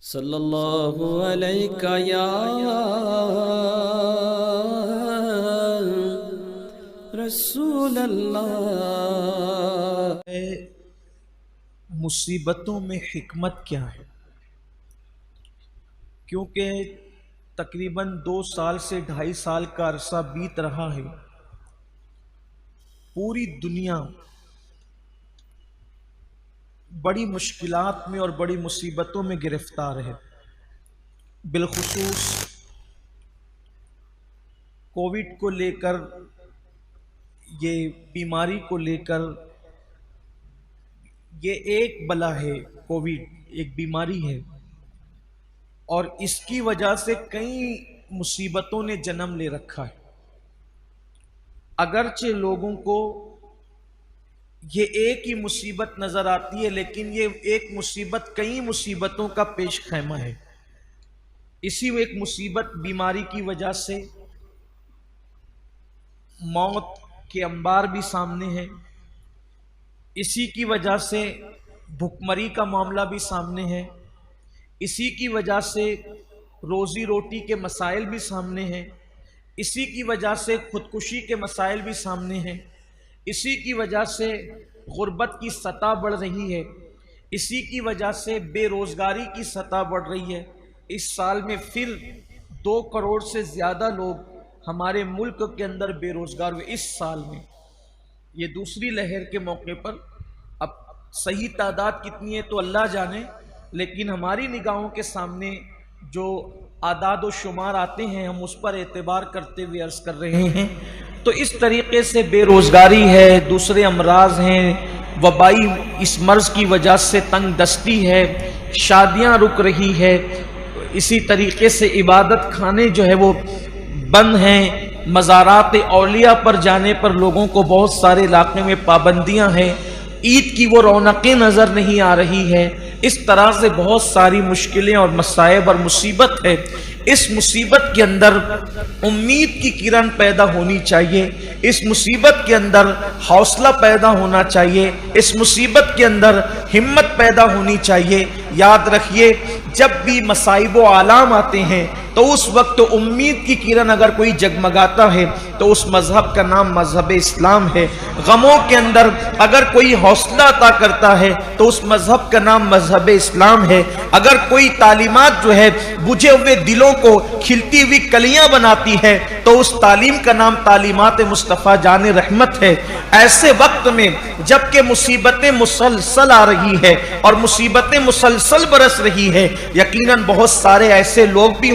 सल्लल्लाहु अलैका या रसूल अल्लाह। मुसीबतों में हिकमत क्या है? क्योंकि तकरीबन 2 साल से 2.5 साल का अरसा बीत रहा है, पूरी दुनिया बड़ी मुश्किलात में और बड़ी मुसीबतों में गिरफ्तार है। बिलखुसूस कोविड को लेकर, ये बीमारी को लेकर, ये एक बला है। कोविड एक बीमारी है और इसकी वजह से कई मुसीबतों ने जन्म ले रखा है। अगरचे लोगों को ये एक ही मुसीबत नजर आती है, लेकिन ये एक मुसीबत कई मुसीबतों का पेश खैमा है। इसी एक मुसीबत बीमारी की वजह से मौत के अंबार भी सामने है। इसी की वजह से भुखमरी का मामला भी सामने है। इसी की वजह से रोजी रोटी के मसाइल भी सामने हैं। इसी की वजह से खुदकुशी के मसाइल भी सामने हैं। इसी की वजह से गुर्बत की सतह बढ़ रही है। इसी की वजह से बेरोजगारी की सतह बढ़ रही है। इस साल में फिर 2 करोड़ से ज़्यादा लोग हमारे मुल्क के अंदर बेरोजगार हुए। इस साल में ये दूसरी लहर के मौके पर, अब सही तादाद कितनी है तो अल्लाह जाने, लेकिन हमारी निगाहों के सामने जो आदाद व शुमार आते हैं हम उस पर एतबार करते हुए अर्ज कर रहे हैं। तो इस तरीके से बेरोजगारी है, दूसरे अमराज हैं, वबाई इस मर्ज की वजह से तंग दस्ती है, शादियां रुक रही है। इसी तरीके से इबादत खाने जो है वो बंद हैं। मज़ारात औलिया पर जाने पर लोगों को बहुत सारे इलाके में पाबंदियां हैं। ईद की वो रौनकें नज़र नहीं आ रही है। इस तरह से बहुत सारी मुश्किलें और मसाइब और मुसीबत है। इस मुसीबत के अंदर उम्मीद की किरण पैदा होनी चाहिए। इस मुसीबत के अंदर हौसला पैदा होना चाहिए। इस मुसीबत के अंदर हिम्मत पैदा होनी चाहिए। याद रखिए, जब भी मसाइब व आलाम आते हैं तो उस वक्त तो उम्मीद की किरण अगर कोई जगमगाता है तो उस मजहब का नाम मजहब इस्लाम है। गमों के अंदर अगर कोई हौसला अता करता है तो उस मजहब का नाम मजहब इस्लाम है। अगर कोई तालीमात जो है बुझे हुए दिलों को खिलती हुई कलियां बनाती है तो उस तालीम का नाम तालीमात मुस्तफ़ा जाने रहमत है। ऐसे वक्त में जबकि मुसीबतें मुसलसल आ रही है और मुसीबतें मुसलसल बरस रही है, यकीनन बहुत सारे ऐसे लोग भी